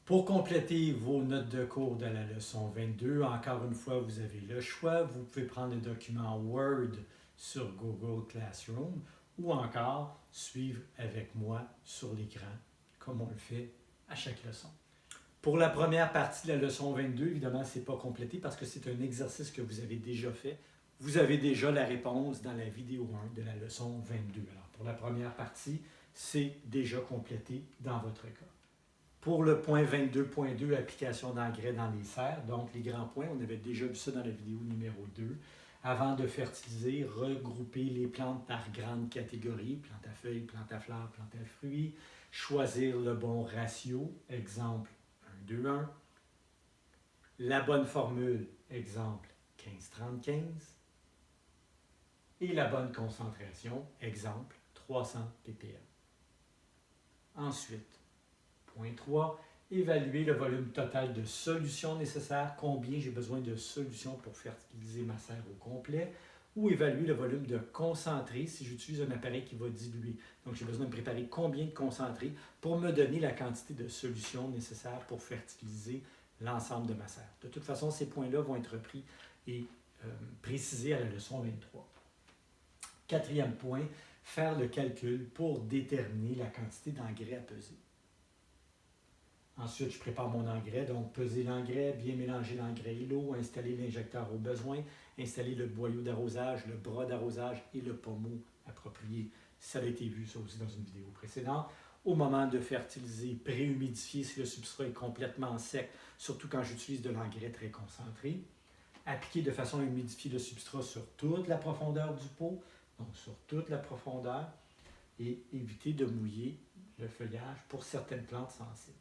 Pour compléter vos notes de cours de la leçon 22, encore une fois, vous avez le choix. Vous pouvez prendre le document Word sur Google Classroom ou encore suivre avec moi sur l'écran, comme on le fait à chaque leçon. Pour la première partie de la leçon 22, évidemment, ce n'est pas complété parce que c'est un exercice que vous avez déjà fait. Vous avez déjà la réponse dans la vidéo 1 de la leçon 22. Alors, pour la première partie, c'est déjà complété dans votre cas. Pour le point 22.2, application d'engrais dans les serres, donc les grands points, on avait déjà vu ça dans la vidéo numéro 2. Avant de fertiliser, regrouper les plantes par grandes catégories, plantes à feuilles, plantes à fleurs, plantes à fruits, choisir le bon ratio, exemple 1, 2, 1. La bonne formule, exemple 15, 30, 15. Et la bonne concentration, exemple 300 ppm. Ensuite, point 3, évaluer le volume total de solution nécessaire, combien j'ai besoin de solution pour fertiliser ma serre au complet, ou évaluer le volume de concentré si j'utilise un appareil qui va diluer. Donc, j'ai besoin de préparer combien de concentré pour me donner la quantité de solution nécessaire pour fertiliser l'ensemble de ma serre. De toute façon, ces points-là vont être repris et précisés à la leçon 23. Quatrième point, faire le calcul pour déterminer la quantité d'engrais à peser. Ensuite, je prépare mon engrais, donc peser l'engrais, bien mélanger l'engrais et l'eau, installer l'injecteur au besoin, installer le boyau d'arrosage, le bras d'arrosage et le pommeau approprié. Ça a été vu, ça aussi, dans une vidéo précédente. Au moment de fertiliser, préhumidifier si le substrat est complètement sec, surtout quand j'utilise de l'engrais très concentré. Appliquer de façon à humidifier le substrat sur toute la profondeur du pot, donc sur toute la profondeur, et éviter de mouiller le feuillage pour certaines plantes sensibles.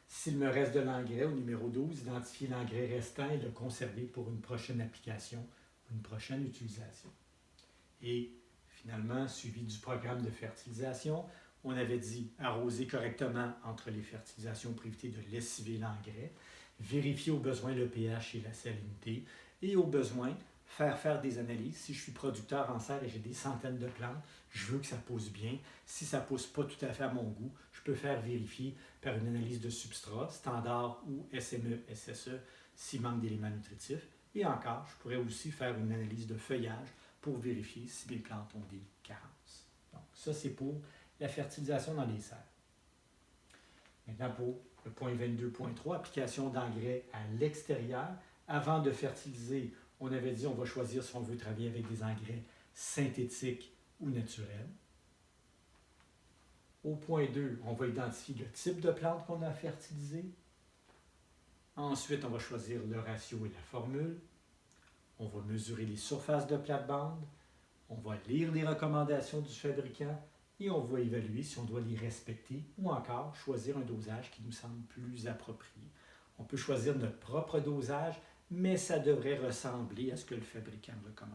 S'il me reste de l'engrais, au numéro 12, identifier l'engrais restant et le conserver pour une prochaine application, une prochaine utilisation. Et finalement, suivi du programme de fertilisation, on avait dit arroser correctement entre les fertilisations pour éviter de lessiver l'engrais, vérifier au besoin le pH et la salinité, et au besoin, faire des analyses. Si je suis producteur en serre et j'ai des centaines de plantes, je veux que ça pousse bien. Si ça ne pousse pas tout à fait à mon goût, je peux faire vérifier par une analyse de substrat, standard ou SME, SSE, s'il manque d'éléments nutritifs. Et encore, je pourrais aussi faire une analyse de feuillage pour vérifier si mes plantes ont des carences. Donc, ça, c'est pour la fertilisation dans les serres. Maintenant, pour le point 22.3, application d'engrais à l'extérieur. Avant de fertiliser, on avait dit qu'on va choisir si on veut travailler avec des engrais synthétiques ou naturels. Au point 2, on va identifier le type de plante qu'on a fertilisé. Ensuite, on va choisir le ratio et la formule. On va mesurer les surfaces de plate-bande. On va lire les recommandations du fabricant et on va évaluer si on doit les respecter ou encore choisir un dosage qui nous semble plus approprié. On peut choisir notre propre dosage, mais ça devrait ressembler à ce que le fabricant recommande.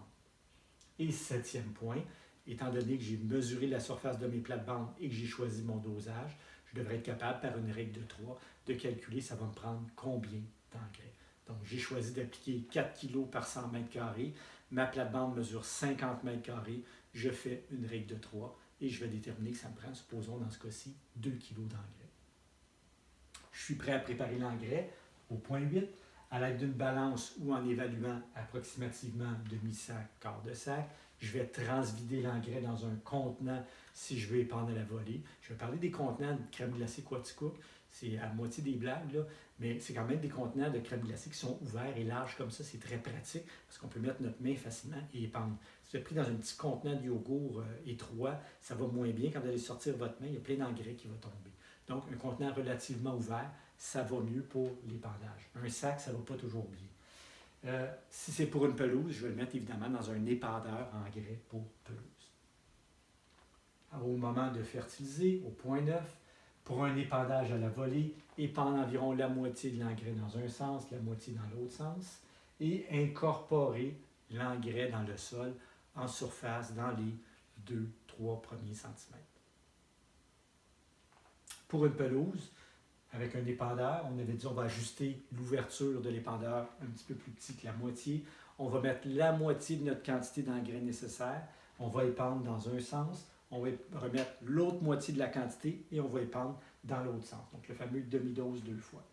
Et 7e point, étant donné que j'ai mesuré la surface de mes plates-bandes et que j'ai choisi mon dosage, je devrais être capable, par une règle de 3, de calculer ça va me prendre combien d'engrais. Donc, j'ai choisi d'appliquer 4 kg par 100 m². Ma plate-bande mesure 50 m². Je fais une règle de 3 et je vais déterminer que ça me prend, supposons dans ce cas-ci, 2 kg d'engrais. Je suis prêt à préparer l'engrais au point 8 à l'aide d'une balance ou en évaluant approximativement demi-sac, quart de sac. Je vais transvider l'engrais dans un contenant si je veux épandre à la volée. Je vais parler des contenants de crème glacée Quaticook. C'est à moitié des blagues, là, mais c'est quand même des contenants de crème glacée qui sont ouverts et larges comme ça. C'est très pratique parce qu'on peut mettre notre main facilement et épandre. Si vous êtes pris dans un petit contenant de yogourt étroit, ça va moins bien. Quand vous allez sortir votre main, il y a plein d'engrais qui vont tomber. Donc, un contenant relativement ouvert, ça va mieux pour l'épandage. Un sac, ça ne va pas toujours bien. Si c'est pour une pelouse, je vais le mettre évidemment dans un épandeur engrais pour pelouse. Alors, au moment de fertiliser, au point 9, pour un épandage à la volée, épandre environ la moitié de l'engrais dans un sens, la moitié dans l'autre sens, et incorporer l'engrais dans le sol en surface dans les 2-3 premiers centimètres. Pour une pelouse, avec un épandeur, on avait dit on va ajuster l'ouverture de l'épandeur un petit peu plus petit que la moitié. On va mettre la moitié de notre quantité d'engrais nécessaire. On va épandre dans un sens. on va remettre l'autre moitié de la quantité et on va épandre dans l'autre sens. Donc, le fameux demi-dose 2 fois.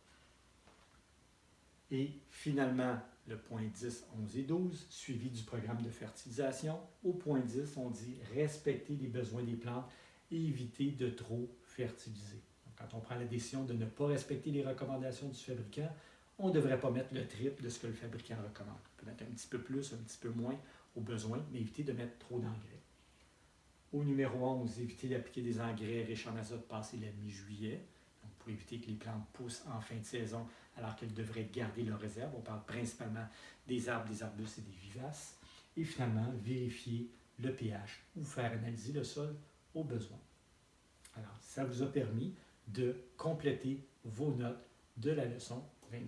Et finalement, le point 10, 11 et 12, suivi du programme de fertilisation. Au point 10, on dit respecter les besoins des plantes et éviter de trop fertiliser. Donc, quand on prend la décision de ne pas respecter les recommandations du fabricant, on ne devrait pas mettre le triple de ce que le fabricant recommande. On peut mettre un petit peu plus, un petit peu moins au besoin, mais éviter de mettre trop d'engrais. Au numéro 11, éviter d'appliquer des engrais riches en azote passé la mi-juillet, donc pour éviter que les plantes poussent en fin de saison alors qu'elles devraient garder leur réserve. On parle principalement des arbres, des arbustes et des vivaces. Et finalement, vérifier le pH ou faire analyser le sol au besoin. Alors, ça vous a permis de compléter vos notes de la leçon 22.